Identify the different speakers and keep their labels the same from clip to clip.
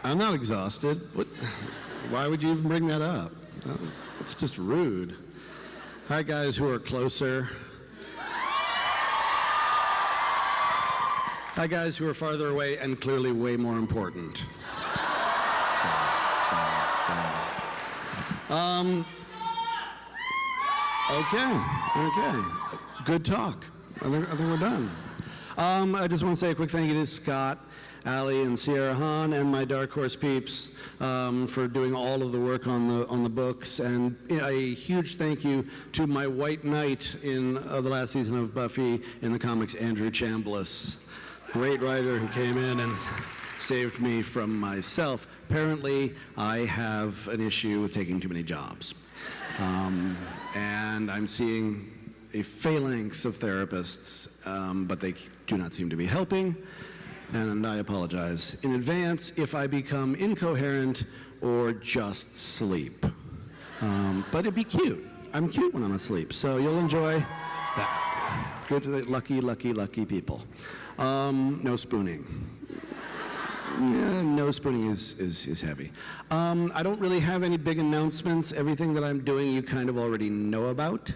Speaker 1: I'm not exhausted. What? Why would you even bring that up? It's just rude. Hi, guys who are closer. Hi, guys who are farther away and clearly way more important. Okay. Good talk. I think we're done. I just want to say a quick thank you to Scott, Allie, and Sierra Hahn, and my Dark Horse peeps for doing all of the work on the books, and a huge thank you to my white knight in the last season of Buffy in the comics, Andrew Chambliss, great writer who came in and saved me from myself. Apparently, I have an issue with taking too many jobs, and I'm seeing a phalanx of therapists, but they do not seem to be helping. And I apologize in advance if I become incoherent or just sleep. But it'd be cute. I'm cute when I'm asleep, so you'll enjoy that. Good to the lucky people. No spooning. Yeah, no spooning is heavy. I don't really have any big announcements. Everything that I'm doing you kind of already know about.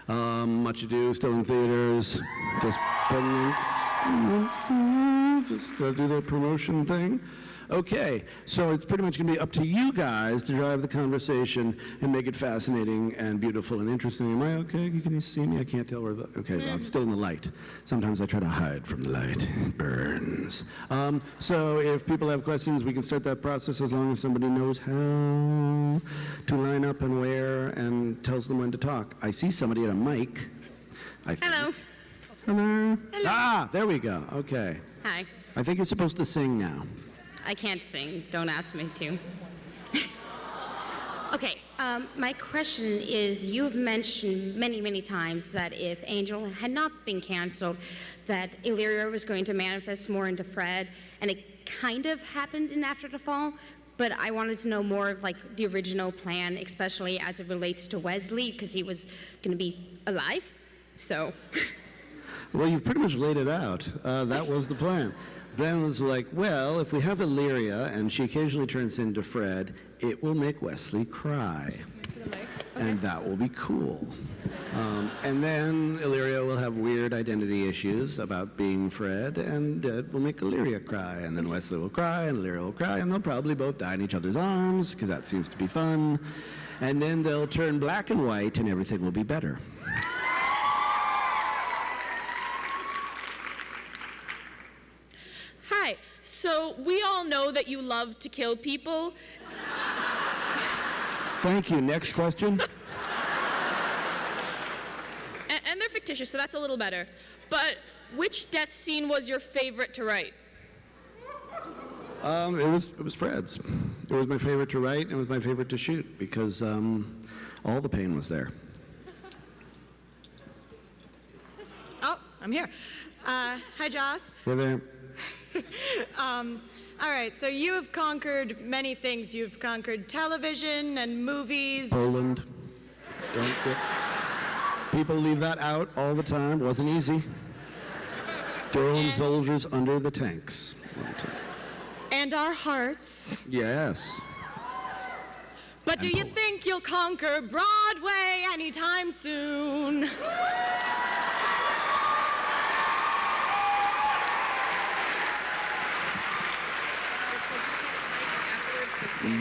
Speaker 1: Much Ado, still in theaters. Just do the promotion thing. Okay, so it's pretty much going to be up to you guys to drive the conversation and make it fascinating and beautiful and interesting. Am I okay? Can you see me? I can't tell where the... Okay, I'm still in the light. Sometimes I try to hide from the light. It burns. So if people have questions, we can start that process as long as somebody knows how to line up and where and tells them when to talk. I see somebody at a mic.
Speaker 2: Hello.
Speaker 1: Hello. Ah, there we go. Okay.
Speaker 2: Hi.
Speaker 1: I think you're supposed to sing now.
Speaker 2: I can't sing. Don't ask me to. Okay, my question is, you've mentioned many times that if Angel had not been canceled, that Illyria was going to manifest more into Fred, and it kind of happened in After the Fall, but I wanted to know more of like the original plan, especially as it relates to Wesley, because he was going to be alive, so...
Speaker 1: Well, you've pretty much laid it out. That was the plan. Ben was like, well, if we have Illyria and she occasionally turns into Fred, it will make Wesley cry.
Speaker 2: Okay.
Speaker 1: And that will be cool. And then Illyria will have weird identity issues about being Fred, and it will make Illyria cry. And then Wesley will cry, and Illyria will cry, and they'll probably both die in each other's arms, because that seems to be fun. And then they'll turn black and white, and everything will be better.
Speaker 3: Hi. So we all know that you love to kill people.
Speaker 1: Thank you. Next question.
Speaker 3: And they're fictitious, so that's a little better. But which death scene was your favorite to write?
Speaker 1: It was Fred's. It was my favorite to write, and it was my favorite to shoot, because all the pain was there.
Speaker 4: Oh, I'm here. Hi, Joss.
Speaker 1: Hey there.
Speaker 4: All right, so you have conquered many things. You've conquered television and movies.
Speaker 1: Poland. People leave that out all the time. Wasn't easy. Throwing soldiers under the tanks.
Speaker 4: And our hearts.
Speaker 1: Yes.
Speaker 4: But do you think you'll conquer Broadway anytime soon?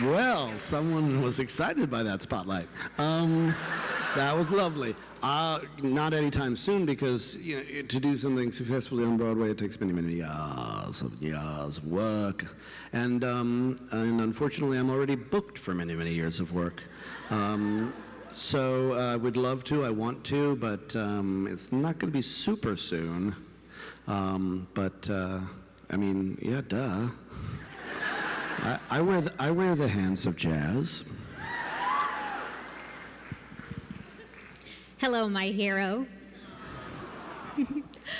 Speaker 1: Well, someone was excited by that spotlight. That was lovely. Not anytime soon, because to do something successfully on Broadway, it takes many years of work, and unfortunately, I'm already booked for many years of work. So I would love to, I want to, but it's not going to be super soon. I mean, yeah, duh. I wear the hands of jazz.
Speaker 5: Hello, my hero.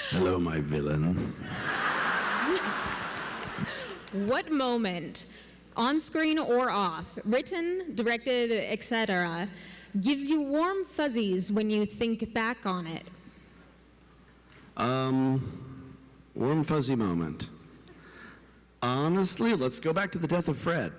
Speaker 1: Hello, my villain.
Speaker 5: What moment, on screen or off, written, directed, etc., gives you warm fuzzies when you think back on it?
Speaker 1: Warm fuzzy moment. Honestly, let's go back to the death of Fred.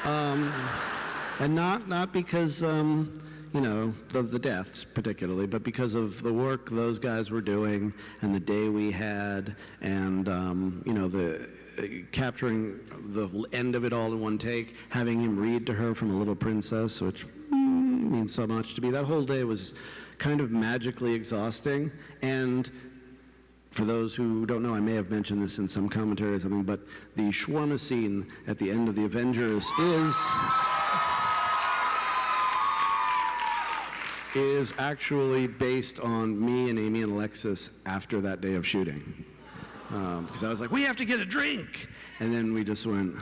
Speaker 1: And not because, the deaths particularly, but because of the work those guys were doing and the day we had and, the capturing the end of it all in one take, having him read to her from A Little Princess, which means so much to me. That whole day was kind of magically exhausting. And for those who don't know, I may have mentioned this in some commentary or something, but the shawarma scene at the end of The Avengers is actually based on me and Amy and Alexis after that day of shooting. Because I was like, we have to get a drink! And then we just went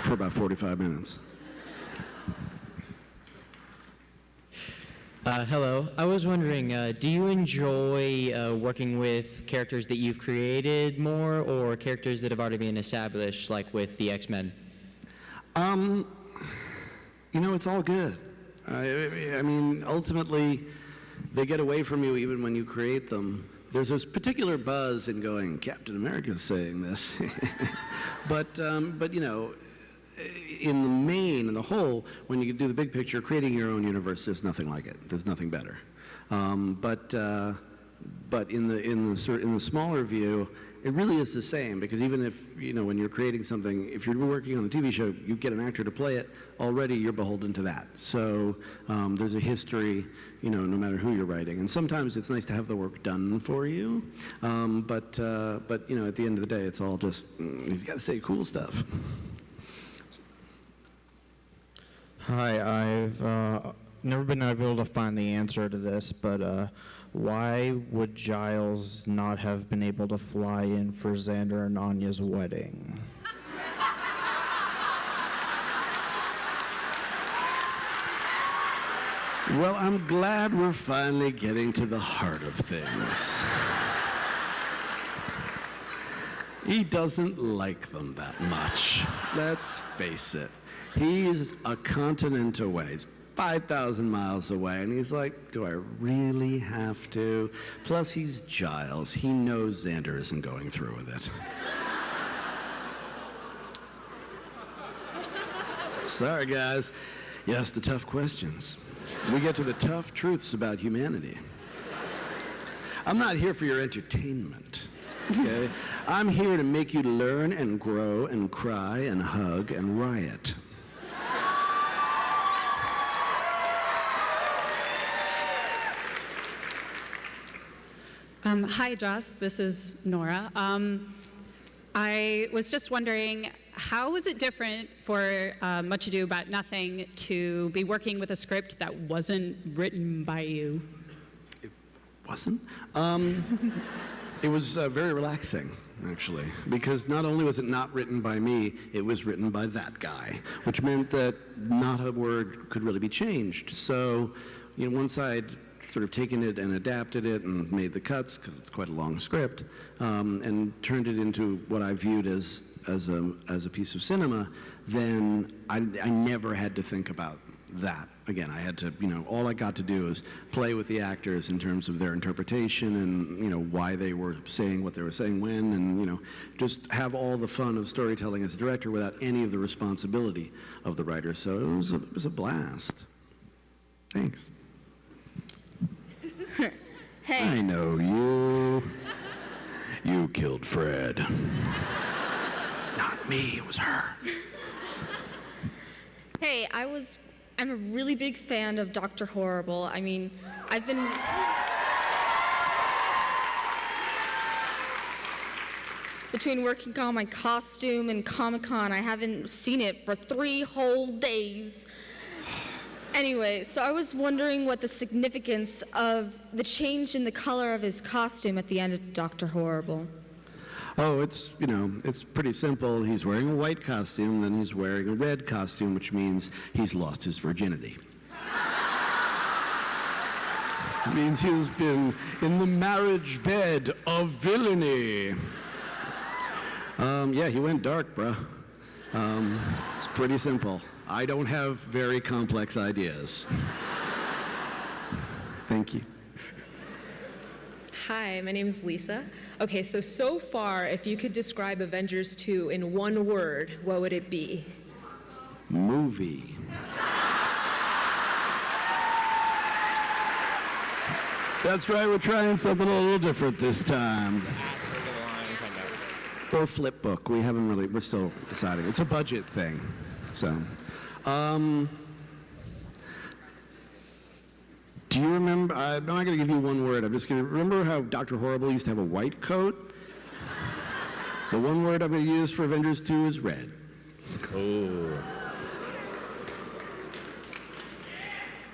Speaker 1: for about 45 minutes.
Speaker 6: Hello. I was wondering, do you enjoy working with characters that you've created more or characters that have already been established, like with the X-Men?
Speaker 1: It's all good. I mean, ultimately, they get away from you even when you create them. There's this particular buzz in going, Captain America's saying this. but in the main, in the whole, when you do the big picture, creating your own universe, there's nothing like it. There's nothing better. But in the smaller view, it really is the same, because even if, when you're creating something, if you're working on a TV show, you get an actor to play it, already you're beholden to that. So there's a history, no matter who you're writing. And sometimes it's nice to have the work done for you, but at the end of the day, it's all just, he's got to say cool stuff.
Speaker 7: Hi, I've never been able to find the answer to this, but why would Giles not have been able to fly in for Xander and Anya's wedding?
Speaker 1: Well, I'm glad we're finally getting to the heart of things. He doesn't like them that much. Let's face it. He's a continent away. He's 5,000 miles away, and he's like, do I really have to? Plus, he's Giles. He knows Xander isn't going through with it. Sorry, guys. You asked the tough questions. We get to the tough truths about humanity. I'm not here for your entertainment, okay? I'm here to make you learn and grow and cry and hug and riot.
Speaker 8: Hi, Joss. This is Nora. I was just wondering, how is it different for Much Ado About Nothing to be working with a script that wasn't written by you?
Speaker 1: It wasn't? It was very relaxing, actually, because not only was it not written by me, it was written by that guy, which meant that not a word could really be changed. So, once I'd sort of taken it and adapted it and made the cuts, because it's quite a long script, and turned it into what I viewed as a piece of cinema, then I never had to think about that again. I had to, all I got to do is play with the actors in terms of their interpretation and, why they were saying what they were saying when, and, just have all the fun of storytelling as a director without any of the responsibility of the writer. So it was a blast. Thanks.
Speaker 2: Hey.
Speaker 1: I know you. You killed Fred. Not me, it was her.
Speaker 2: Hey, I'm a really big fan of Dr. Horrible. I mean, I've been... Between working on my costume and Comic-Con, I haven't seen it for 3 whole days. Anyway, so I was wondering what the significance of the change in the color of his costume at the end of Dr. Horrible.
Speaker 1: Oh, it's pretty simple. He's wearing a white costume, then he's wearing a red costume, which means he's lost his virginity. It means he's been in the marriage bed of villainy. Yeah, he went dark, bruh. It's pretty simple. I don't have very complex ideas. Thank you.
Speaker 9: Hi, my name is Lisa. Okay, so far, if you could describe Avengers 2 in one word, what would it be?
Speaker 1: Movie. That's right, we're trying something a little different this time. Or flip book. We're still deciding. It's a budget thing. So, do you remember, I'm not going to give you one word. I'm just going to, remember how Dr. Horrible used to have a white coat? The one word I'm going to use for Avengers 2 is red.
Speaker 10: Cool.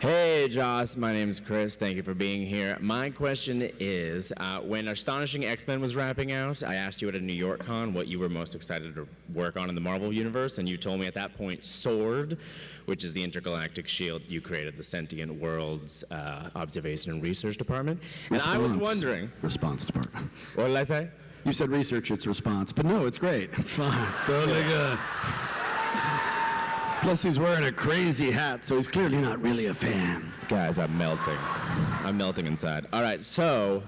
Speaker 10: Hey, Joss. My name's Chris. Thank you for being here. My question is, when Astonishing X-Men was wrapping out, I asked you at a New York con what you were most excited to work on in the Marvel Universe, and you told me at that point S.h.i.e.l.d., which is the intergalactic shield you created, the Sentient Worlds Observation and Research Department. And I was wondering...
Speaker 1: Response department.
Speaker 10: What did I say?
Speaker 1: You said research, it's response. But no, it's great. It's fine. Totally good. Plus, he's wearing a crazy hat, so he's clearly not really a fan.
Speaker 10: Guys, I'm melting. I'm melting inside. All right, so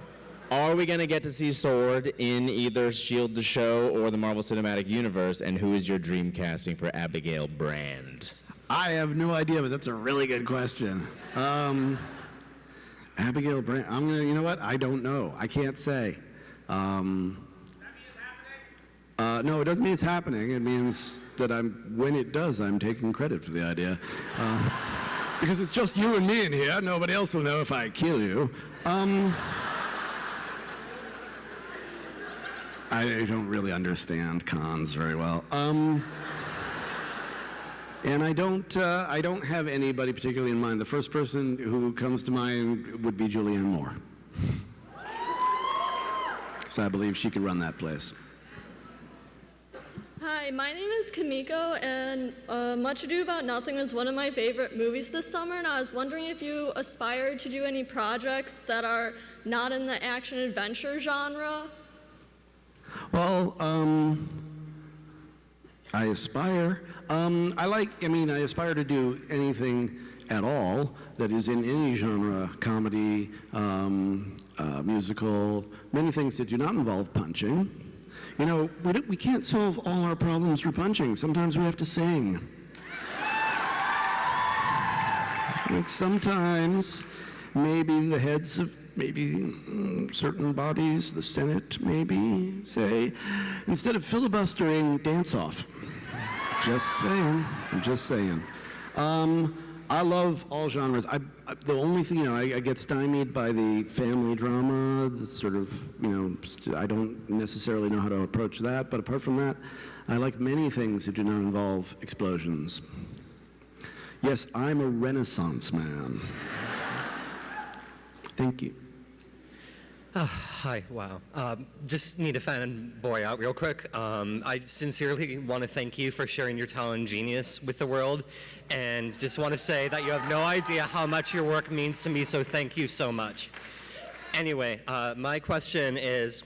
Speaker 10: are we going to get to see S.h.i.e.l.d. in either S.h.i.e.l.d. the show or the Marvel Cinematic Universe? And who is your dream casting for Abigail Brand?
Speaker 1: I have no idea, but that's a really good question. Abigail Brand, you know what? I don't know. I can't say. No, it doesn't mean it's happening. It means that when it does, I'm taking credit for the idea. Because it's just you and me in here. Nobody else will know if I kill you. I don't really understand cons very well. And I don't have anybody particularly in mind. The first person who comes to mind would be Julianne Moore. Because I believe she could run that place.
Speaker 11: Hi, my name is Kamiko, and Much Ado About Nothing was one of my favorite movies this summer, and I was wondering if you aspire to do any projects that are not in the action-adventure genre?
Speaker 1: Well, I aspire. I aspire to do anything at all that is in any genre, comedy, musical, many things that do not involve punching. You know, we can't solve all our problems through punching. Sometimes we have to sing. Like sometimes, maybe the heads of certain bodies, the Senate maybe, say, instead of filibustering, dance off. Just saying. I'm just saying. I love all genres. The only thing, I get stymied by the family drama, the sort of, I don't necessarily know how to approach that, but apart from that, I like many things that do not involve explosions. Yes, I'm a Renaissance man. Thank you.
Speaker 12: Hi, wow. Just need to fanboy out real quick. I sincerely want to thank you for sharing your talent and genius with the world, and just want to say that you have no idea how much your work means to me, so thank you so much. Anyway, my question is,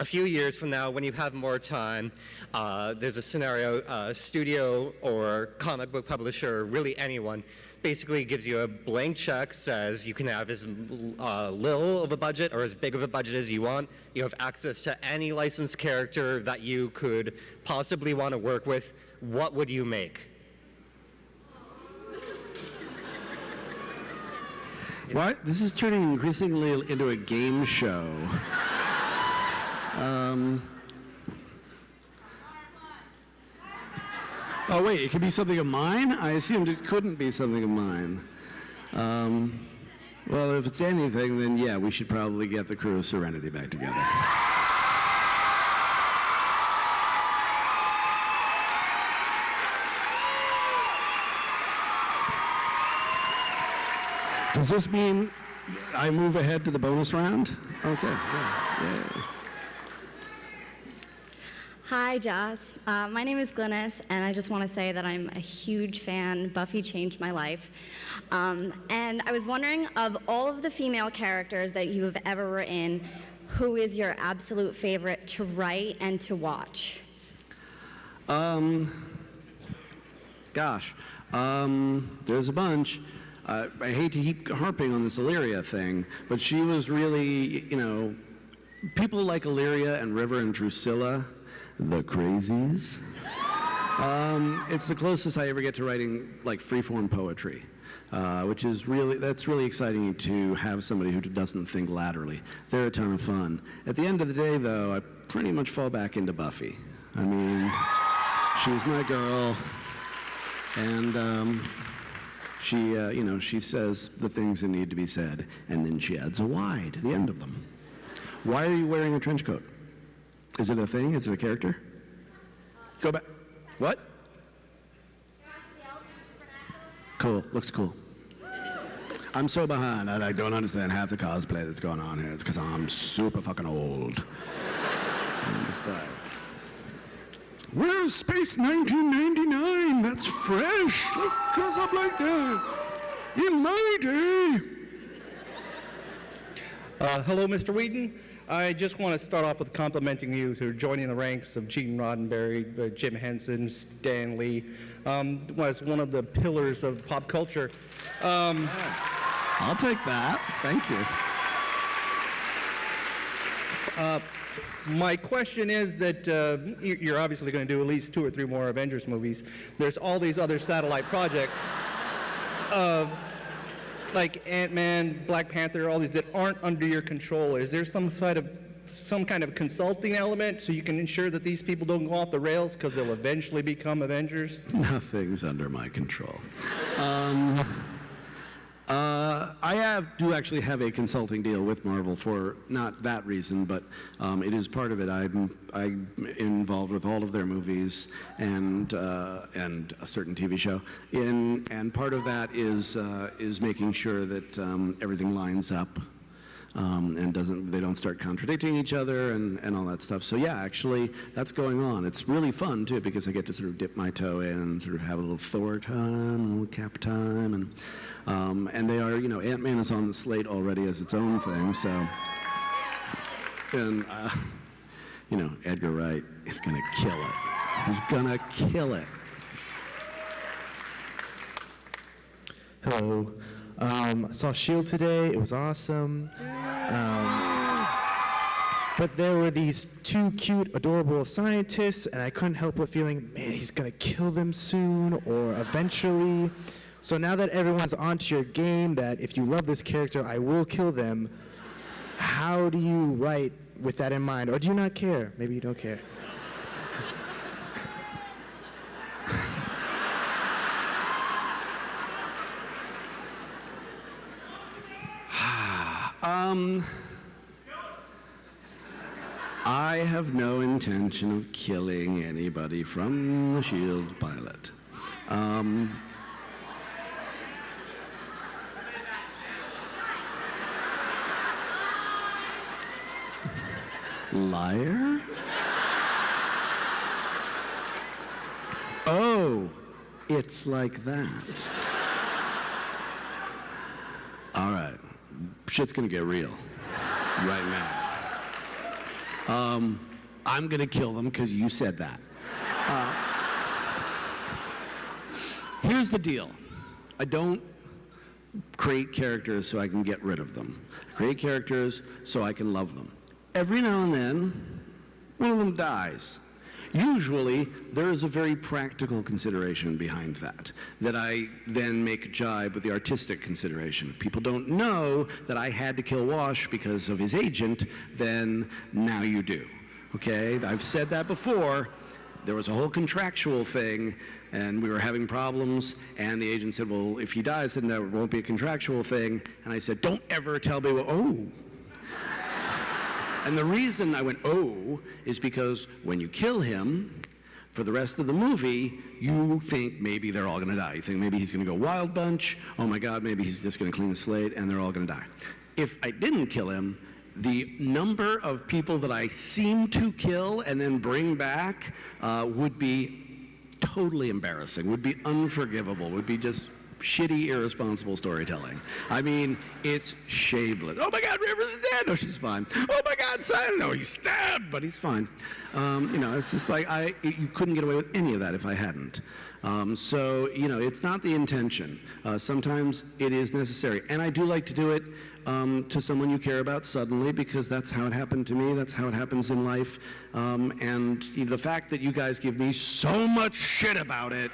Speaker 12: a few years from now, when you have more time, there's a scenario, studio or comic book publisher, really anyone, basically gives you a blank check, says you can have as little of a budget or as big of a budget as you want. You have access to any licensed character that you could possibly want to work with. What would you make?
Speaker 1: What? This is turning increasingly into a game show. Oh, wait, it could be something of mine? I assumed it couldn't be something of mine. Well, if it's anything, then yeah, we should probably get the crew of Serenity back together. Does this mean I move ahead to the bonus round? Okay, yeah.
Speaker 13: Hi, Joss. My name is Glynis, and I just want to say that I'm a huge fan. Buffy changed my life. And I was wondering, of all of the female characters that you have ever written, who is your absolute favorite to write and to watch?
Speaker 1: Gosh, there's a bunch. I hate to keep harping on this Illyria thing, but she was really, people like Illyria and River and Drusilla, the crazies. It's the closest I ever get to writing like freeform poetry, which is that's really exciting to have somebody who doesn't think laterally. They're a ton of fun. At the end of the day, though, I pretty much fall back into Buffy. I mean, she's my girl, and she says the things that need to be said, and then she adds a Y to the end of them. Why are you wearing a trench coat? Is it a thing? Is it a character? Go back. What? Cool. Looks cool. I'm so behind. I don't understand half the cosplay that's going on here. It's because I'm super fucking old. Where's Space 1999? That's fresh. Let's dress up like that. In my day.
Speaker 14: Hello, Mr. Whedon. I just want to start off with complimenting you for joining the ranks of Gene Roddenberry, Jim Henson, Stan Lee, was one of the pillars of pop culture.
Speaker 1: I'll take that. Thank you.
Speaker 14: My question is that you're obviously going to do at least 2 or 3 more Avengers movies. There's all these other satellite projects, like Ant-Man, Black Panther, all these that aren't under your control. Is there some kind of consulting element so you can ensure that these people don't go off the rails because they'll eventually become Avengers?
Speaker 1: Nothing's under my control. I do actually have a consulting deal with Marvel for not that reason, but it is part of it. I'm involved with all of their movies and a certain TV show. And part of that is making sure that everything lines up and they don't start contradicting each other and all that stuff. So yeah, actually, that's going on. It's really fun too because I get to sort of dip my toe in and sort of have a little Thor time, a little Cap time, and they are, Ant-Man is on the slate already as its own thing, so, and, Edgar Wright is gonna kill it. He's gonna kill it.
Speaker 7: Hello. I saw S.h.i.e.L.D. today. It was awesome. But there were these 2 cute, adorable scientists, and I couldn't help but feeling, man, he's gonna kill them soon or eventually. So now that everyone's onto your game, that if you love this character, I will kill them, how do you write with that in mind? Or do you not care? Maybe you don't care.
Speaker 1: I have no intention of killing anybody from the S.h.i.e.L.D. pilot. Liar? Oh, it's like that. All right, shit's gonna get real right now. I'm gonna kill them because you said that. Here's the deal. I don't create characters so I can get rid of them. I create characters so I can love them. Every now and then, one of them dies. Usually, there is a very practical consideration behind that I then make jibe with the artistic consideration. If people don't know that I had to kill Wash because of his agent, then now you do, okay? I've said that before. There was a whole contractual thing, and we were having problems, and the agent said, well, if he dies, then there won't be a contractual thing. And I said, don't ever tell me, And the reason I went, is because when you kill him, for the rest of the movie, you think maybe they're all gonna die. You think maybe he's gonna go Wild Bunch, oh my God, maybe he's just gonna clean the slate, and they're all gonna die. If I didn't kill him, the number of people that I seem to kill and then bring back would be totally embarrassing, would be unforgivable, would be just shitty, irresponsible storytelling. I mean, it's shameless. Oh my God, Rivers is dead. No, she's fine. Oh my God, Simon. No, he's stabbed, but he's fine. It's just like you couldn't get away with any of that if I hadn't. So, it's not the intention. Sometimes it is necessary, and I do like to do it to someone you care about suddenly, because that's how it happened to me, that's how it happens in life. And the fact that you guys give me so much shit about it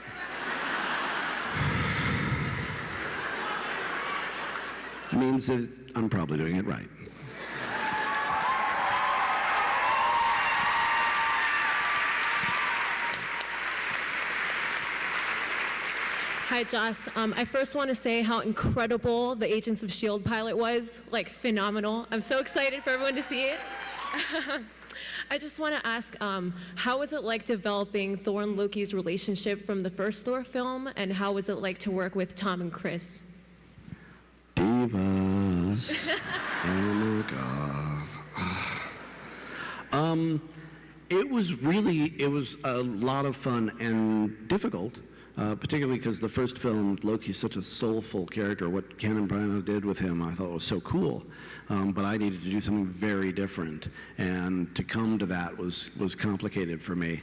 Speaker 1: means that I'm probably doing it right.
Speaker 9: Hi, Joss. I first want to say how incredible the Agents of S.h.i.e.l.D. pilot was. Like, phenomenal. I'm so excited for everyone to see it. I just want to ask, how was it like developing Thor and Loki's relationship from the first Thor film, and how was it like to work with Tom and Chris?
Speaker 1: Divas. Oh my God. It was a lot of fun and difficult. Particularly because the first film, Loki's such a soulful character. What Ken and Brian did with him, I thought was so cool. But I needed to do something very different, and to come to that was complicated for me.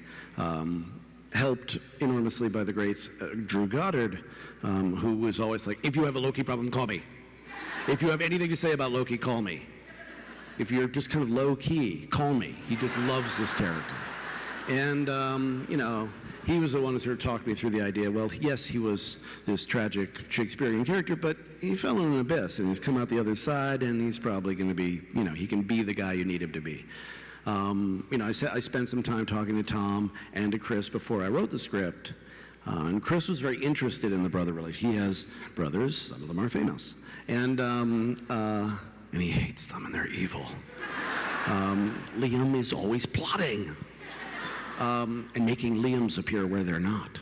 Speaker 1: Helped enormously by the great Drew Goddard, who was always like, "If you have a Loki problem, call me. If you have anything to say about Loki, call me. If you're just kind of low key, call me." He just loves this character, and he was the one who sort of talked me through the idea. Well, yes, he was this tragic Shakespearean character, but he fell in an abyss, and he's come out the other side, and he's probably going to be, he can be the guy you need him to be. I spent some time talking to Tom and to Chris before I wrote the script, and Chris was very interested in the brother relationship. He has brothers, some of them are famous, and he hates them, and they're evil. Liam is always plotting. And making Liams appear where they're not.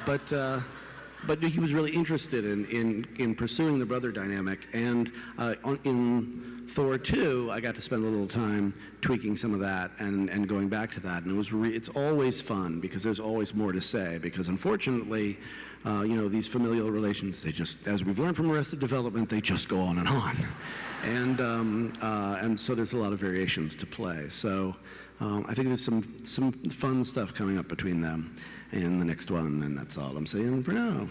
Speaker 1: But he was really interested in pursuing the brother dynamic. And in Thor 2, I got to spend a little time tweaking some of that and going back to that. And it's always fun because there's always more to say. Because unfortunately, these familial relations, they just, as we've learned from Arrested Development, they just go on and on. And so there's a lot of variations to play. So. I think there's some fun stuff coming up between them in the next one, and that's all I'm saying for now.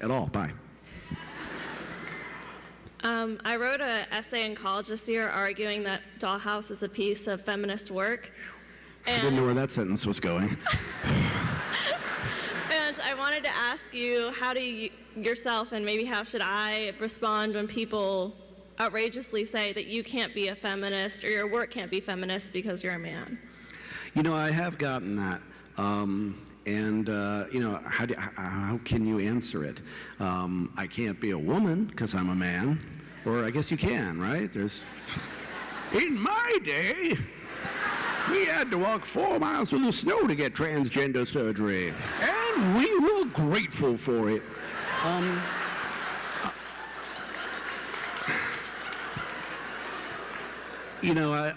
Speaker 1: At all. Bye.
Speaker 15: I wrote an essay in college this year arguing that Dollhouse is a piece of feminist work.
Speaker 1: I didn't know where that sentence was going.
Speaker 15: And I wanted to ask you, how do you yourself, and maybe how should I, respond when people outrageously say that you can't be a feminist or your work can't be feminist because you're a man?
Speaker 1: I have gotten that. How can you answer it? I can't be a woman because I'm a man. Or I guess you can, right? In my day, we had to walk 4 miles through the snow to get transgender surgery. And we were grateful for it.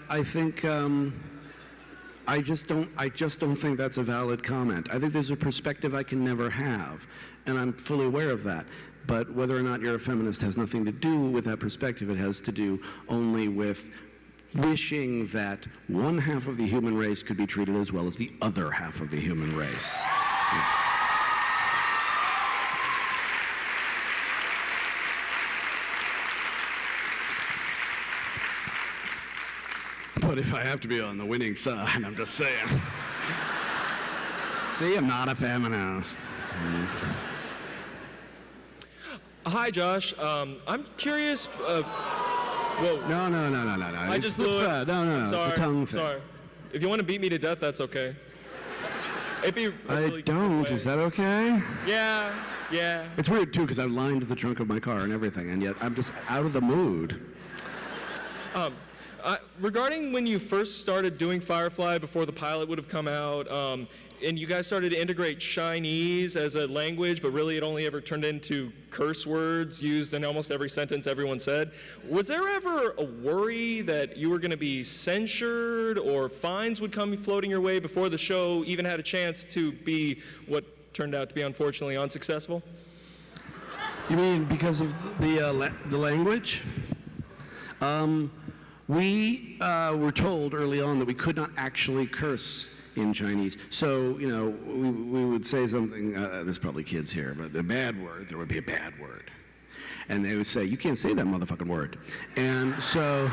Speaker 1: I think I just don't think that's a valid comment. I think there's a perspective I can never have, and I'm fully aware of that. But whether or not you're a feminist has nothing to do with that perspective. It has to do only with wishing that one half of the human race could be treated as well as the other half of the human race. But if I have to be on the winning side, I'm just saying. See, I'm not a feminist.
Speaker 16: Hi, Josh. I'm curious. Whoa.
Speaker 1: No.
Speaker 16: I just blew it.
Speaker 1: No.
Speaker 16: Sorry.
Speaker 1: It's a tongue thing.
Speaker 16: Sorry. If you want to beat me to death, that's okay. It'd be
Speaker 1: I don't. Is that okay?
Speaker 16: Yeah.
Speaker 1: It's weird too because I lined the trunk of my car and everything, and yet I'm just out of the mood.
Speaker 16: Regarding when you first started doing Firefly before the pilot would have come out, and you guys started to integrate Chinese as a language, but really it only ever turned into curse words used in almost every sentence everyone said. Was there ever a worry that you were going to be censured or fines would come floating your way before the show even had a chance to be what turned out to be unfortunately unsuccessful?
Speaker 1: You mean because of the language? We were told early on that we could not actually curse in Chinese. So, we would say something, there's probably kids here, but a bad word, there would be a bad word. and they would say, "You can't say that motherfucking word," and so.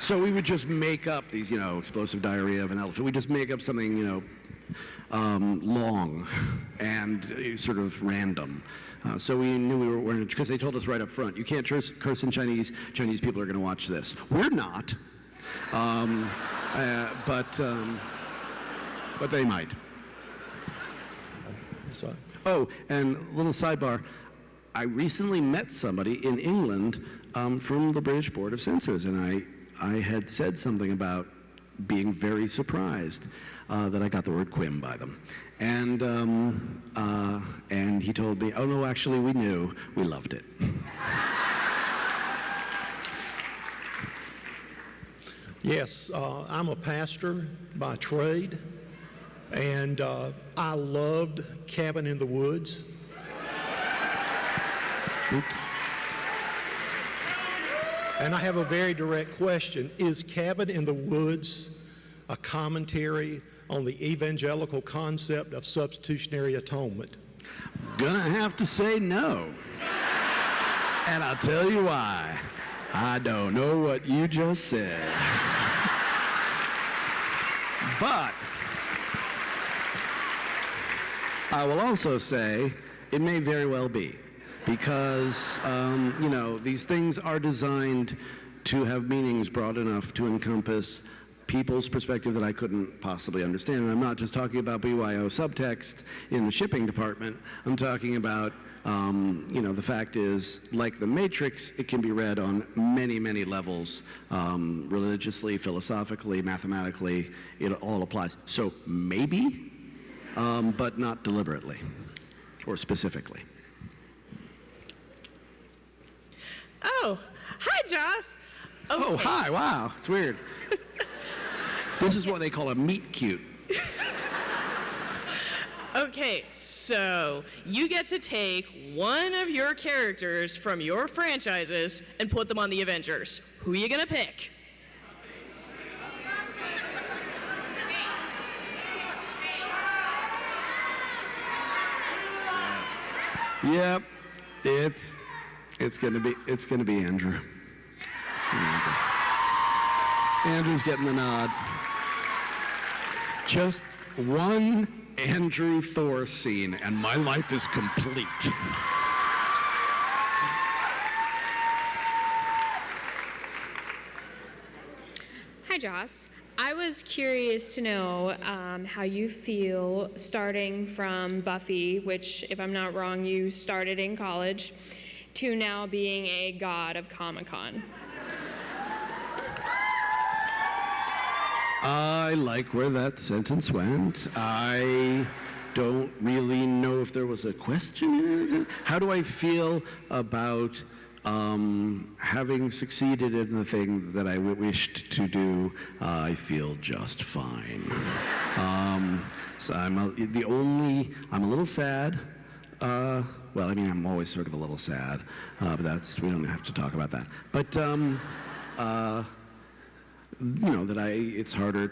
Speaker 1: So we would just make up these, explosive diarrhea of an elephant. We just make up something, long and sort of random. So we knew we were, because they told us right up front, you can't curse in Chinese. Chinese people are going to watch this. We're not, but they might. Oh, and a little sidebar. I recently met somebody in England from the British Board of Censors, and I had said something about being very surprised that I got the word quim by them. And he told me, oh no, actually we knew, we loved it.
Speaker 17: Yes, I'm a pastor by trade, and I loved Cabin in the Woods. And I have a very direct question. Is Cabin in the Woods a commentary on the evangelical concept of substitutionary atonement?
Speaker 1: Gonna have to say no. And I'll tell you why. I don't know what you just said. But I will also say it may very well be. Because, these things are designed to have meanings broad enough to encompass people's perspective that I couldn't possibly understand. And I'm not just talking about BYO subtext in the shipping department. I'm talking about, the fact is, like the Matrix, it can be read on many, many levels, religiously, philosophically, mathematically, it all applies. So maybe, but not deliberately or specifically.
Speaker 4: Oh, hi, Joss.
Speaker 1: Oh, hi, wow, it's weird. This is what they call a meet cute.
Speaker 18: Okay, so you get to take one of your characters from your franchises and put them on the Avengers. Who are you gonna pick?
Speaker 1: Yep, it's gonna be Andrew. It's gonna be Andrew. Andrew's getting the nod. Just one Andrew Thor scene, and my life is complete.
Speaker 5: Hi, Joss. I was curious to know how you feel starting from Buffy, which, if I'm not wrong, you started in college, to now being a god of Comic-Con.
Speaker 1: I like where that sentence went. I don't really know if there was a question in it. How do I feel about having succeeded in the thing that I wished to do? I feel just fine. So I'm a little sad. I'm always sort of a little sad, but we don't have to talk about that. But it's harder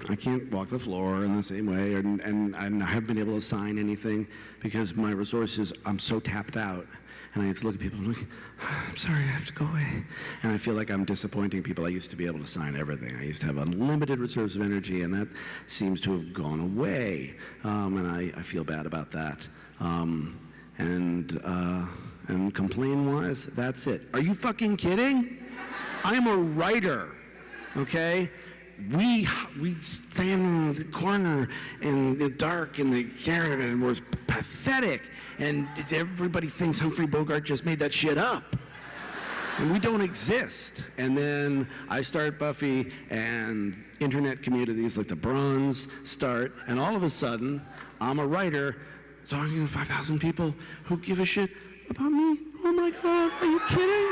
Speaker 1: I can't walk the floor in the same way, and I haven't been able to sign anything because my resources, I'm so tapped out. And I have to look at people and I'm like, I'm sorry, I have to go away. And I feel like I'm disappointing people. I used to be able to sign everything. I used to have unlimited reserves of energy, and that seems to have gone away. And I feel bad about that. And complain-wise, that's it. Are you fucking kidding? I'm a writer, okay? We stand in the corner in the dark in the garret and we're pathetic, and everybody thinks Humphrey Bogart just made that shit up. And we don't exist. And then I start Buffy, and internet communities like the Bronze start, and all of a sudden, I'm a writer talking to 5,000 people who give a shit about me. Oh my God, are you kidding?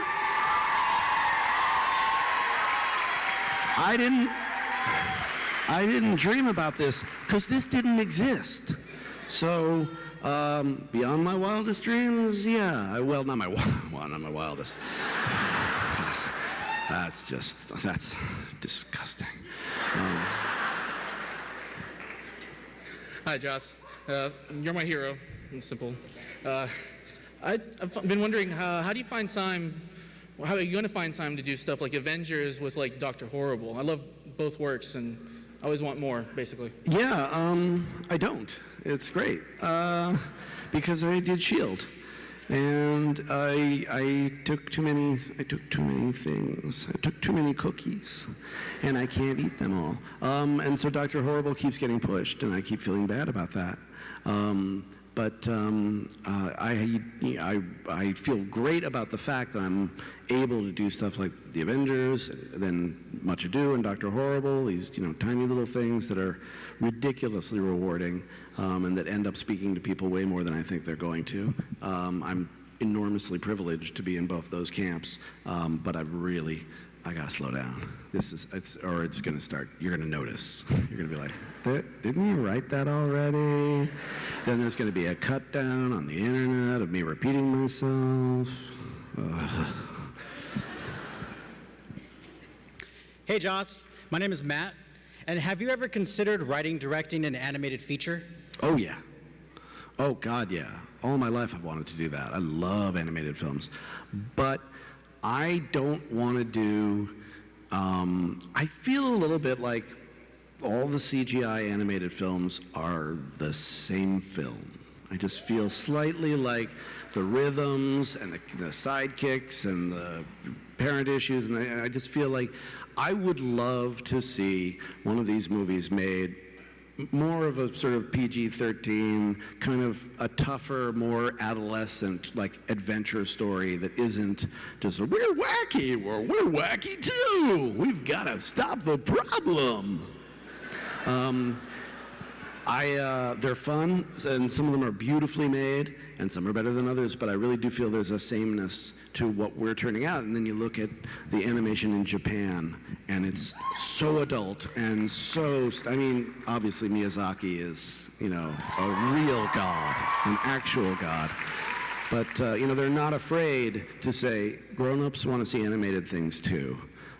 Speaker 1: I didn't dream about this because this didn't exist. So, beyond my wildest dreams, yeah. Not my wildest. That's disgusting.
Speaker 19: Hi, Joss. You're my hero. It's simple. I've been wondering, how do you find time, how are you going to find time to do stuff like Avengers with like Dr. Horrible? I love both works and I always want more, basically.
Speaker 1: Yeah, I don't. It's great because I did S.h.i.e.L.D. and I took too many things. I took too many cookies, and I can't eat them all. And so Dr. Horrible keeps getting pushed, and I keep feeling bad about that. But I feel great about the fact that I'm able to do stuff like the Avengers, then Much Ado and Dr. Horrible, these tiny little things that are ridiculously rewarding and that end up speaking to people way more than I think they're going to. I'm enormously privileged to be in both those camps, but I gotta slow down. It's gonna start, you're gonna notice. You're gonna be like, didn't you write that already? Then there's gonna be a cut down on the internet of me repeating myself.
Speaker 20: Hey Joss, my name is Matt, and have you ever considered writing, directing an animated feature?
Speaker 1: Oh yeah. Oh God, yeah. All my life I've wanted to do that. I love animated films. But I don't want to do, I feel a little bit like all the CGI animated films are the same film. I just feel slightly like the rhythms and the sidekicks and the parent issues, and I just feel like I would love to see one of these movies made more of a sort of PG-13, kind of a tougher, more adolescent, like adventure story that isn't just we're wacky, we're wacky too. We've got to stop the problem. They're fun, and some of them are beautifully made, and some are better than others, but I really do feel there's a sameness to what we're turning out. And then you look at the animation in Japan, and it's so adult and so, obviously Miyazaki is, a real god, an actual god. But, they're not afraid to say, grown-ups want to see animated things too.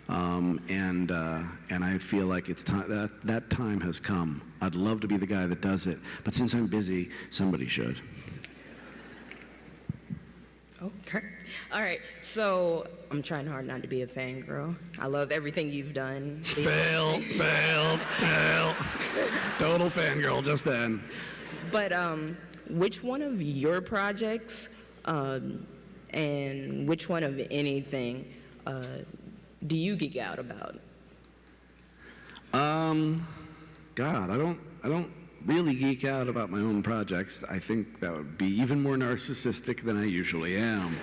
Speaker 1: And I feel like it's time, that time has come. I'd love to be the guy that does it, but since I'm busy, somebody should.
Speaker 21: Okay. All right. So I'm trying hard not to be a fangirl. I love everything you've done.
Speaker 1: Fail. Total fangirl just then.
Speaker 21: But which one of your projects and which one of anything do you geek out about?
Speaker 1: God, I don't really geek out about my own projects. I think that would be even more narcissistic than I usually am.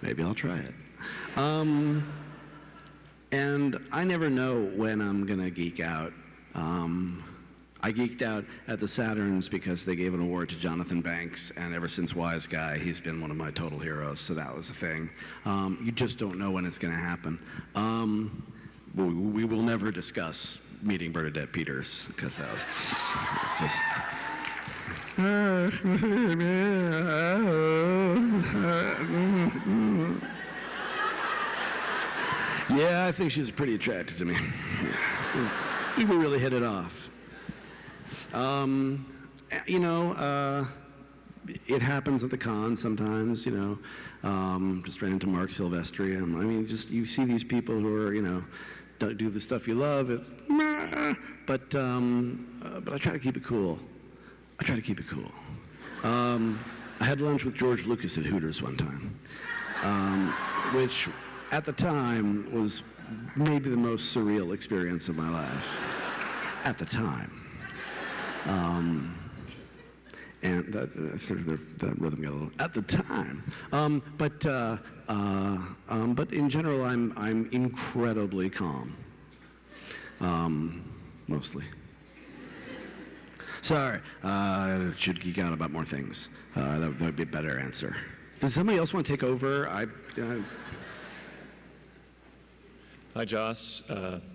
Speaker 1: Maybe I'll try it. And I never know when I'm gonna geek out. I geeked out at the Saturns because they gave an award to Jonathan Banks, and ever since Wise Guy, he's been one of my total heroes, so that was the thing. You just don't know when it's gonna happen. We will never discuss meeting Bernadette Peters, because it's just... Yeah, I think she's pretty attracted to me. Yeah. We really hit it off. It happens at the con sometimes, just ran into Mark Silvestri. You see these people who are, don't do the stuff you love, but I try to keep it cool. I had lunch with George Lucas at Hooters one time, which at the time was maybe the most surreal experience of my life. At the time. And that rhythm got a little, at the time. But in general, I'm incredibly calm. Mostly. Sorry, I should geek out about more things. That would be a better answer. Does somebody else want to take over?
Speaker 16: Hi, Joss.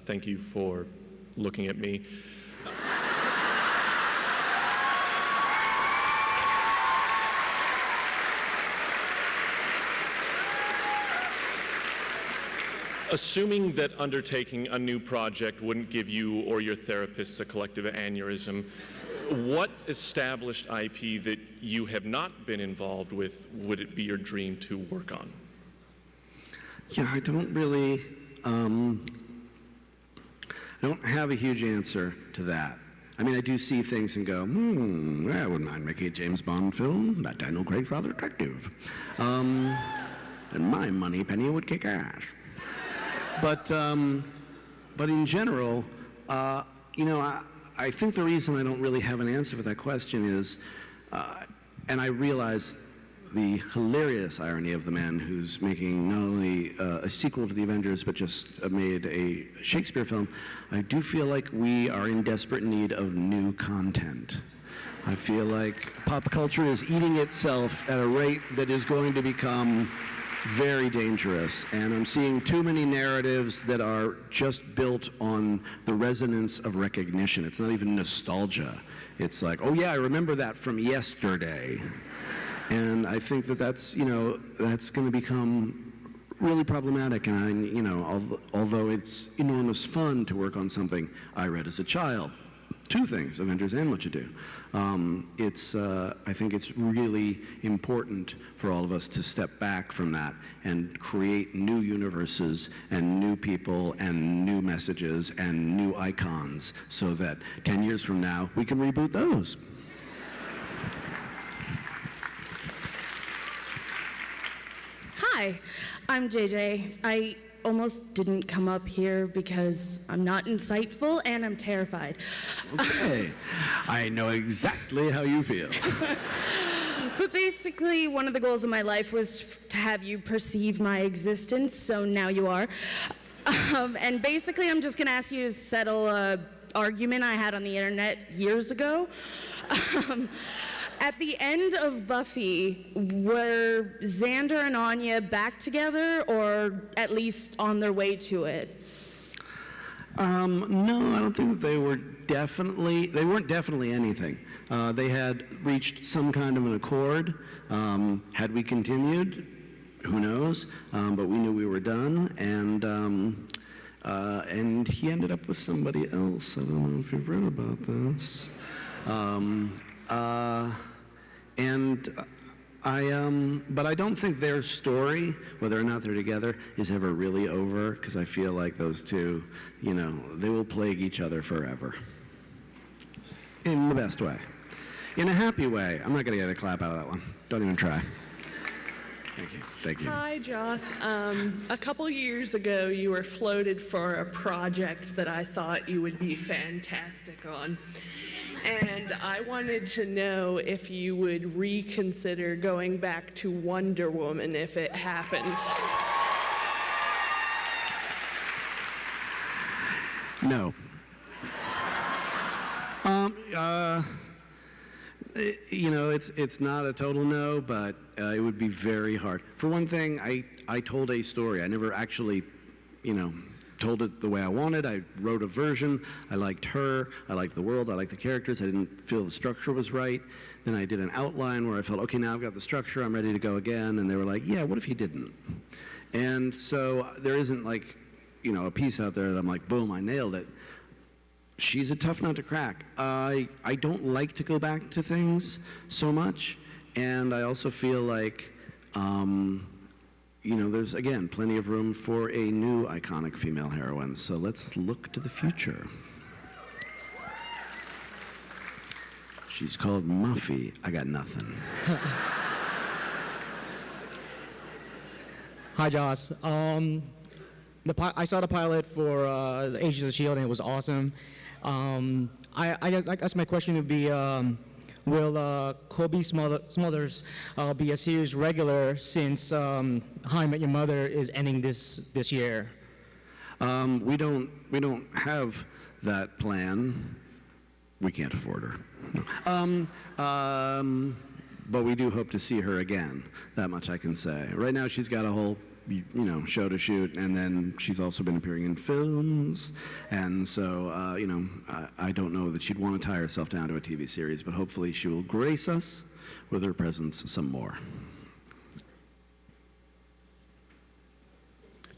Speaker 16: Thank you for looking at me. Assuming that undertaking a new project wouldn't give you or your therapists a collective aneurysm, what established IP that you have not been involved with, would it be your dream to work on?
Speaker 1: Yeah, I don't really, I don't have a huge answer to that. I mean, I do see things and go, I wouldn't mind making a James Bond film. That Daniel Craig's rather attractive. And my money penny would kick ass. But in general, you know, I think the reason I don't really have an answer for that question is, and I realize the hilarious irony of the man who's making not only a sequel to The Avengers, but just made a Shakespeare film. I do feel like we are in desperate need of new content. I feel like pop culture is eating itself at a rate that is going to become very dangerous, and I'm seeing too many narratives that are just built on the resonance of recognition. It's not even nostalgia. It's like, oh yeah, I remember that from yesterday. And I think that that's, you know, that's going to become really problematic. And I, you know, although it's enormous fun to work on something I read as a child, two things, Avengers and What You Do. I think it's really important for all of us to step back from that and create new universes and new people and new messages and new icons so that 10 years from now we can reboot those.
Speaker 3: Hi, I'm JJ. I almost didn't come up here because I'm not insightful and I'm terrified.
Speaker 1: Okay, I know exactly how you feel.
Speaker 3: But basically, one of the goals of my life was to have you perceive my existence, so now you are. And basically, I'm just gonna ask you to settle an argument I had on the internet years ago. At the end of Buffy, were Xander and Anya back together, or at least on their way to it?
Speaker 1: No, I don't think that they weren't definitely anything. They had reached some kind of an accord. Had we continued, who knows? But we knew we were done, and he ended up with somebody else. I don't know if you've read about this. But I don't think their story, whether or not they're together, is ever really over, because I feel like those two, you know, they will plague each other forever. In the best way. In a happy way. I'm not going to get a clap out of that one. Don't even try. Thank you. Thank you.
Speaker 22: Hi, Joss. A couple years ago, you were floated for a project that I thought you would be fantastic on. And I wanted to know if you would reconsider going back to Wonder Woman if it happened.
Speaker 1: No. You know, it's not a total no, but it would be very hard. For one thing, I told a story. I never actually, you know, told it the way I wanted. I wrote a version. I liked her. I liked the world. I liked the characters. I didn't feel the structure was right. Then I did an outline where I felt, okay, now I've got the structure. I'm ready to go again. And they were like, yeah, what if he didn't? And so there isn't like, you know, a piece out there that I'm like, boom, I nailed it. She's a tough nut to crack. I don't like to go back to things so much. And I also feel like, you know, there's, again, plenty of room for a new iconic female heroine. So let's look to the future. She's called Muffy. I got nothing.
Speaker 23: Hi, Joss. I saw the pilot for the Agents of S.h.i.e.L.D. and it was awesome. I guess my question would be, will Kobe Smulders be a series regular since How I Met Your Mother is ending this year?
Speaker 1: We don't have that plan. We can't afford her. No. But we do hope to see her again. That much I can say. Right now she's got a whole, you know, show to shoot, and then she's also been appearing in films, and so you know, I don't know that she'd want to tie herself down to a TV series, but hopefully she will grace us with her presence some more.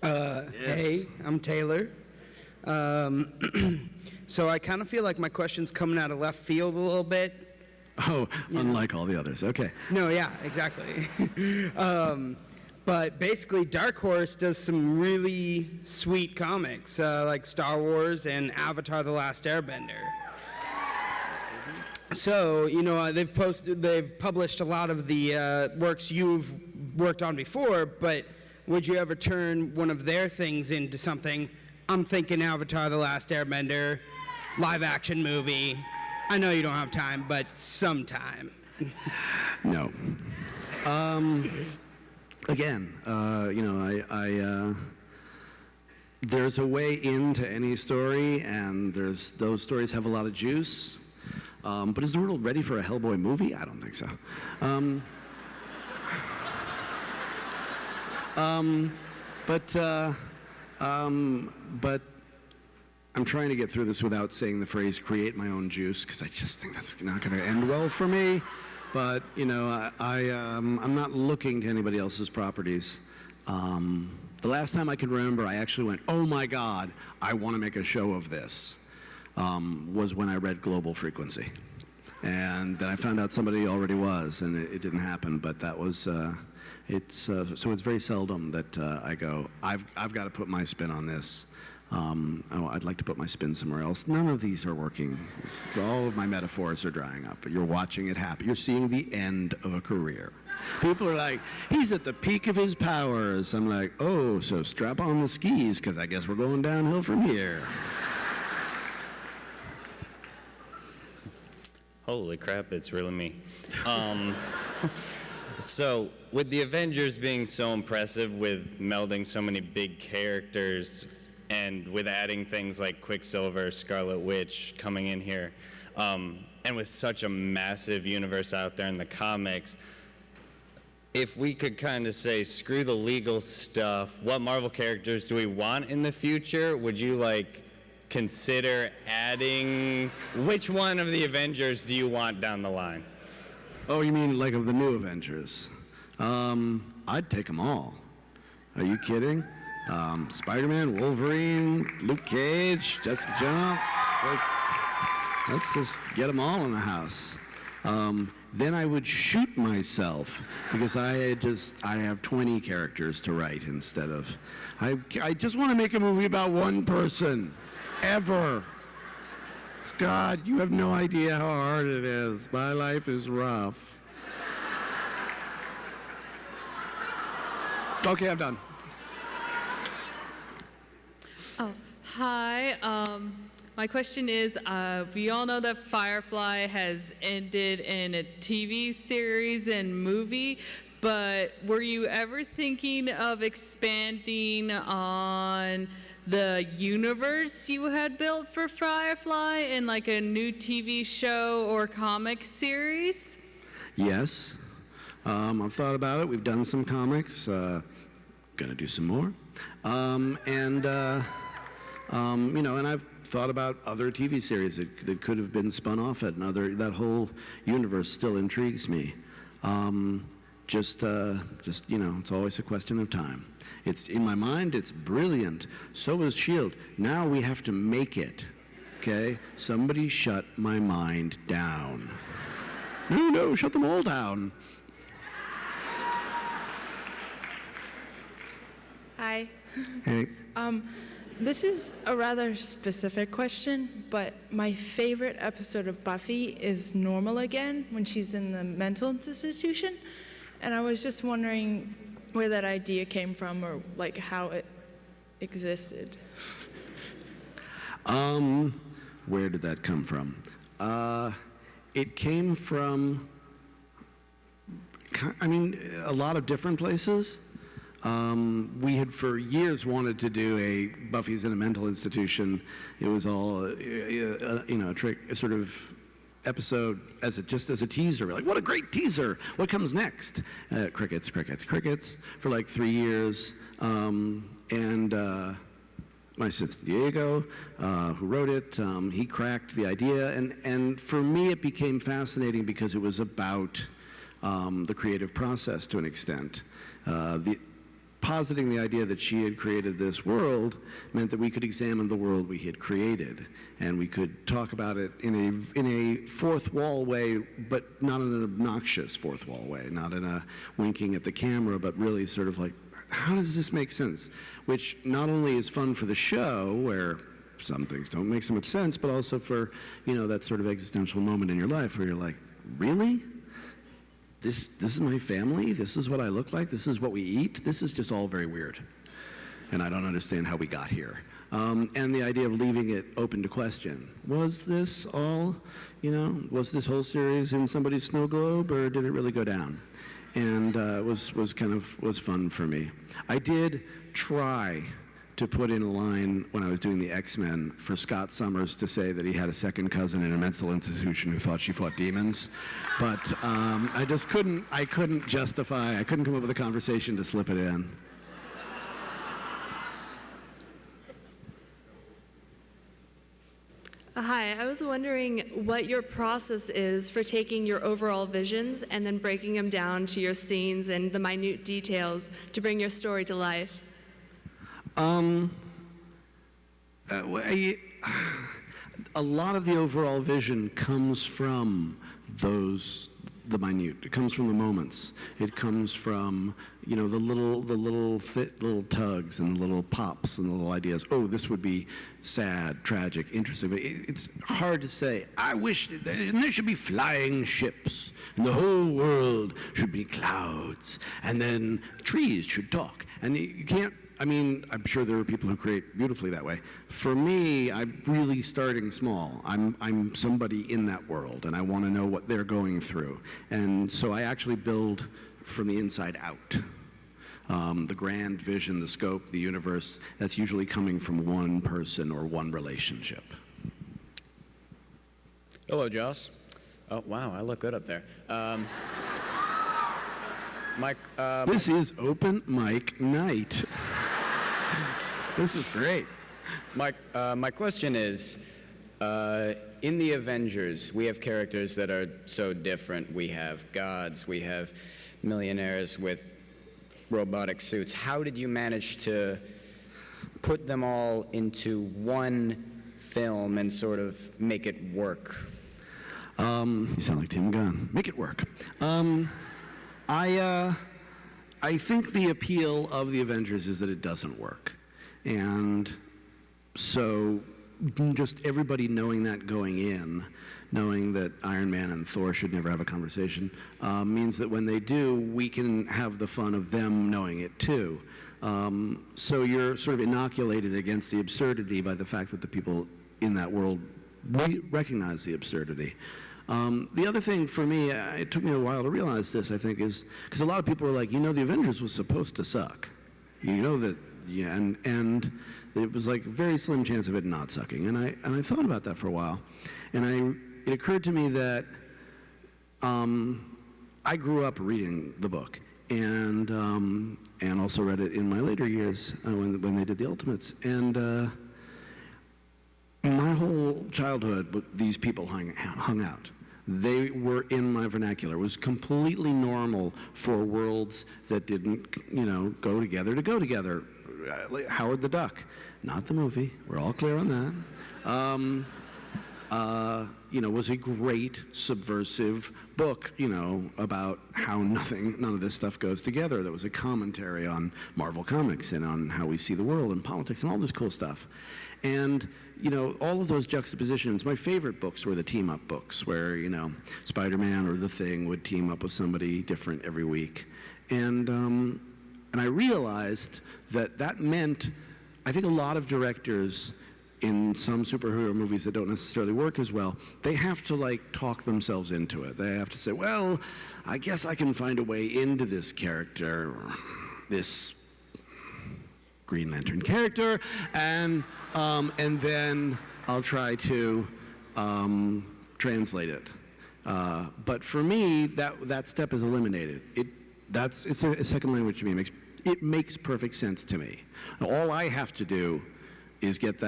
Speaker 24: Yes. Hey, I'm Taylor. So I kind of feel like my question's coming out of left field a little bit.
Speaker 1: Oh, unlike all the others. Okay.
Speaker 24: No, yeah, exactly. But basically, Dark Horse does some really sweet comics, like Star Wars and Avatar: The Last Airbender. So, they've published a lot of the works you've worked on before, but would you ever turn one of their things into something? I'm thinking Avatar: The Last Airbender, live-action movie. I know you don't have time, but sometime.
Speaker 1: No. Again, there's a way into any story, and those stories have a lot of juice. But is the world ready for a Hellboy movie? I don't think so. But I'm trying to get through this without saying the phrase "create my own juice" because I just think that's not going to end well for me. But I'm not looking to anybody else's properties. The last time I can remember, I actually went, "Oh my God, I want to make a show of this." Was when I read Global Frequency, and then I found out somebody already was, and it didn't happen. But that was so it's very seldom that I go, I've got to put my spin on this. I'd like to put my spin somewhere else. None of these are working. All of my metaphors are drying up. But you're watching it happen. You're seeing the end of a career. People are like, he's at the peak of his powers. I'm like, oh, so strap on the skis, because I guess we're going downhill from here.
Speaker 2: Holy crap, it's really me. So, with the Avengers being so impressive, with melding so many big characters, and with adding things like Quicksilver, Scarlet Witch coming in here, and with such a massive universe out there in the comics, if we could kind of say, screw the legal stuff, what Marvel characters do we want in the future? Would you consider adding, which one of the Avengers do you want down the line?
Speaker 1: Oh, you mean like of the new Avengers? I'd take them all. Are you kidding? Spider-Man, Wolverine, Luke Cage, Jessica Jones. Let's just get them all in the house. Then I would shoot myself because I have 20 characters to write instead of. I just want to make a movie about one person, ever. God, you have no idea how hard it is. My life is rough. Okay, I'm done.
Speaker 6: Oh, hi. My question is, we all know that Firefly has ended in a TV series and movie, but were you ever thinking of expanding on the universe you had built for Firefly in a new TV show or comic series?
Speaker 1: Yes. I've thought about it. We've done some comics. Gonna do some more. And I've thought about other TV series that could have been spun off it, and that whole universe still intrigues me. It's always a question of time. It's in my mind, it's brilliant. So is S.h.i.e.L.D. Now we have to make it, okay? Somebody shut my mind down. No, shut them all down.
Speaker 8: Hi.
Speaker 1: Hey.
Speaker 8: This is a rather specific question, but my favorite episode of Buffy is Normal Again, when she's in the mental institution. And I was just wondering where that idea came from, or how it existed.
Speaker 1: Where did that come from? It came from, a lot of different places. We had for years wanted to do a Buffy's in a mental institution. It was all, a trick, a sort of episode just as a teaser. We're like, what a great teaser! What comes next? Crickets for 3 years. My assistant Diego, who wrote it, he cracked the idea, and for me it became fascinating because it was about the creative process to an extent. positing the idea that she had created this world meant that we could examine the world we had created, and we could talk about it in a fourth wall way, but not in an obnoxious fourth wall way, not in a winking at the camera, but really sort of like, how does this make sense? Which not only is fun for the show, where some things don't make so much sense, but also for, you know, that sort of existential moment in your life where you're like, really? This is my family? This is what I look like? This is what we eat? This is just all very weird. And I don't understand how we got here. And the idea of leaving it open to question. Was this all, you know, was this whole series in somebody's snow globe, or did it really go down? And it was fun for me. I did try to put in a line when I was doing the X-Men for Scott Summers to say that he had a second cousin in a mental institution who thought she fought demons. But I just couldn't justify, I couldn't come up with a conversation to slip it in.
Speaker 10: Hi, I was wondering what your process is for taking your overall visions and then breaking them down to your scenes and the minute details to bring your story to life.
Speaker 1: A lot of the overall vision comes from the minute. It comes from the moments. It comes from, you know, the little tugs and the little pops and the little ideas. Oh, this would be sad, tragic, interesting. But it's hard to say. I wish there should be flying ships, and the whole world should be clouds, and then trees should talk. And you can't. I mean, I'm sure there are people who create beautifully that way. For me, I'm really starting small. I'm somebody in that world, and I want to know what they're going through. And so I actually build from the inside out. The grand vision, the scope, the universe, that's usually coming from one person or one relationship.
Speaker 11: Hello, Joss. Oh, wow, I look good up there. Mike,
Speaker 1: this is open mic night. This is great.
Speaker 11: My question is, in the Avengers, we have characters that are so different. We have gods, we have millionaires with robotic suits. How did you manage to put them all into one film and sort of make it work?
Speaker 1: You sound like Tim Gunn. Make it work. I think the appeal of the Avengers is that it doesn't work. And so just everybody knowing that going in, knowing that Iron Man and Thor should never have a conversation, means that when they do, we can have the fun of them knowing it too. So you're sort of inoculated against the absurdity by the fact that the people in that world recognize the absurdity. The other thing for me, it took me a while to realize this, I think, is because a lot of people are like, you know, the Avengers was supposed to suck. You know that, yeah, and it was like a very slim chance of it not sucking. And I thought about that for a while. And it occurred to me that I grew up reading the book and also read it in my later years when they did the Ultimates. And my whole childhood, these people hung out. They were in my vernacular. It was completely normal for worlds that didn't, you know, go together to go together. Howard the Duck, not the movie. We're all clear on that. You know, was a great subversive book, you know, about how none of this stuff goes together. That was a commentary on Marvel Comics and on how we see the world and politics and all this cool stuff. And, you know, all of those juxtapositions, my favorite books were the team-up books where, you know, Spider-Man or The Thing would team up with somebody different every week. And I realized that meant, I think a lot of directors in some superhero movies that don't necessarily work as well, they have to like talk themselves into it. They have to say, well, I guess I can find a way into this character, this Green Lantern character, and then I'll try to translate it. But for me, that step is eliminated. It's a second language to me. It makes perfect sense to me. All I have to do is get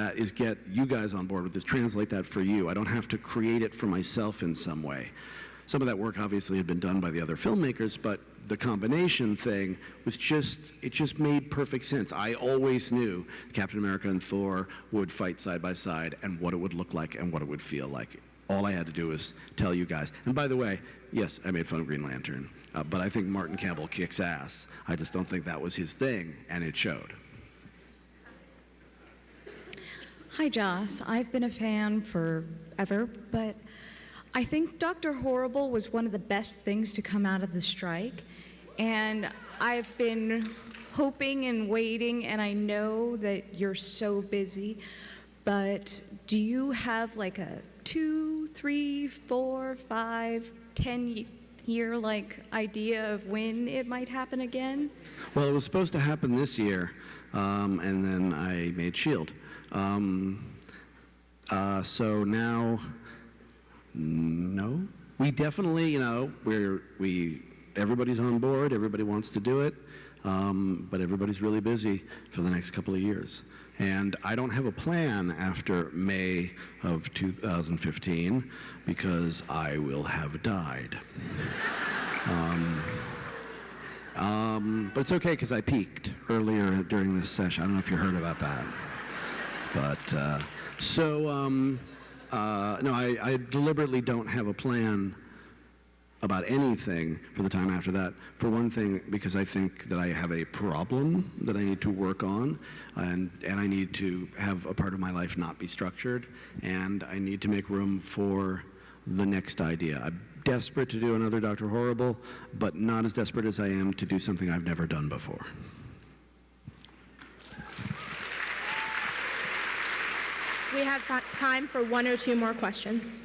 Speaker 1: you guys on board with this, translate that for you. I don't have to create it for myself in some way. Some of that work obviously had been done by the other filmmakers, but the combination thing was it just made perfect sense. I always knew Captain America and Thor would fight side by side and what it would look like and what it would feel like. All I had to do was tell you guys. And by the way, yes, I made fun of Green Lantern, but I think Martin Campbell kicks ass. I just don't think that was his thing, and it showed.
Speaker 7: Hi, Joss. I've been a fan forever, but I think Dr. Horrible was one of the best things to come out of the strike. And I've been hoping and waiting, and I know that you're so busy, but do you have like a 2, 3, 4, 5, 10-year idea of when it might happen again?
Speaker 1: Well, it was supposed to happen this year, and then I made S.h.i.e.l.D. So now, no. We definitely, everybody's on board, everybody wants to do it, but everybody's really busy for the next couple of years. And I don't have a plan after May of 2015 because I will have died. But it's okay because I peaked earlier during this session. I don't know if you heard about that. But, no, I deliberately don't have a plan about anything for the time after that. For one thing, because I think that I have a problem that I need to work on, and I need to have a part of my life not be structured, and I need to make room for the next idea. I'm desperate to do another Dr. Horrible, but not as desperate as I am to do something I've never done before.
Speaker 12: We have time for 1 or 2 more questions.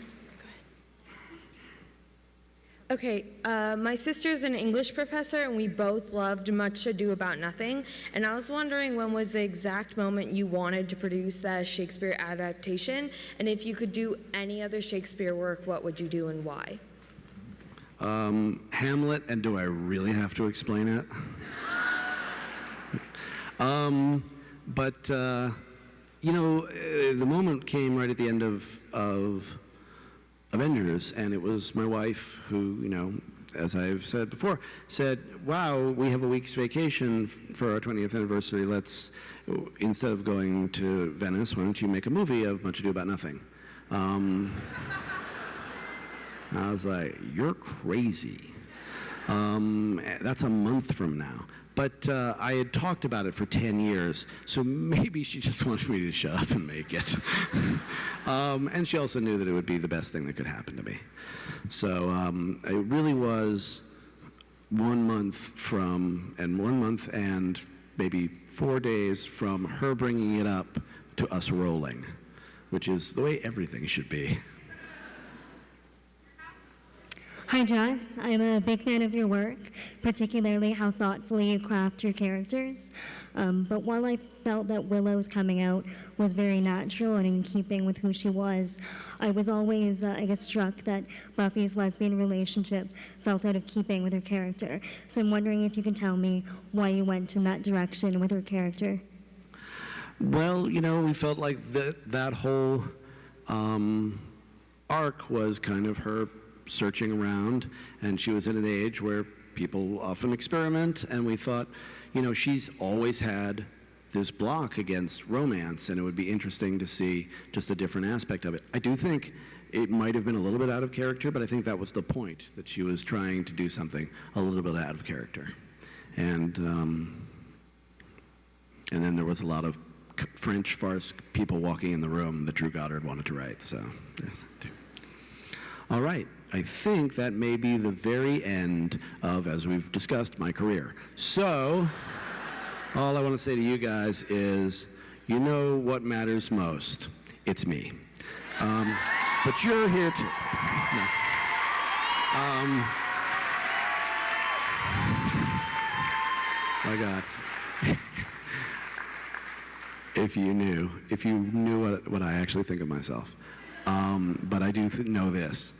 Speaker 13: Okay, my sister's an English professor, and we both loved Much Ado About Nothing. And I was wondering, when was the exact moment you wanted to produce that Shakespeare adaptation? And if you could do any other Shakespeare work, what would you do and why?
Speaker 1: Hamlet, and do I really have to explain it? The moment came right at the end of Avengers, and it was my wife who, as I've said before, said, wow, we have a week's vacation for our 20th anniversary. Instead of going to Venice, why don't you make a movie of Much Ado About Nothing? I was like, you're crazy. That's a month from now. But I had talked about it for 10 years, so maybe she just wanted me to shut up and make it. And she also knew that it would be the best thing that could happen to me. So it really was 1 month and maybe 4 days from her bringing it up to us rolling, which is the way everything should be.
Speaker 14: Hi, Joss. I'm a big fan of your work, particularly how thoughtfully you craft your characters. But while I felt that Willow's coming out was very natural and in keeping with who she was, I was always, struck that Buffy's lesbian relationship felt out of keeping with her character. So I'm wondering if you can tell me why you went in that direction with her character.
Speaker 1: Well, we felt like that whole arc was kind of her searching around, and she was at an age where people often experiment, and we thought, she's always had this block against romance, and it would be interesting to see just a different aspect of it. I do think it might have been a little bit out of character, but I think that was the point, that she was trying to do something a little bit out of character. And then there was a lot of French farce people walking in the room that Drew Goddard wanted to write, so yes. All right. I think that may be the very end of, as we've discussed, my career. So, all I want to say to you guys is, you know what matters most? It's me. But you're here too. No. My God. If you knew what I actually think of myself. But I do know this.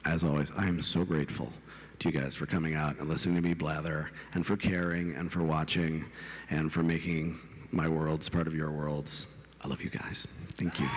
Speaker 1: As always, I am so grateful to you guys for coming out and listening to me blather, and for caring, and for watching, and for making my worlds part of your worlds. I love you guys. Thank you.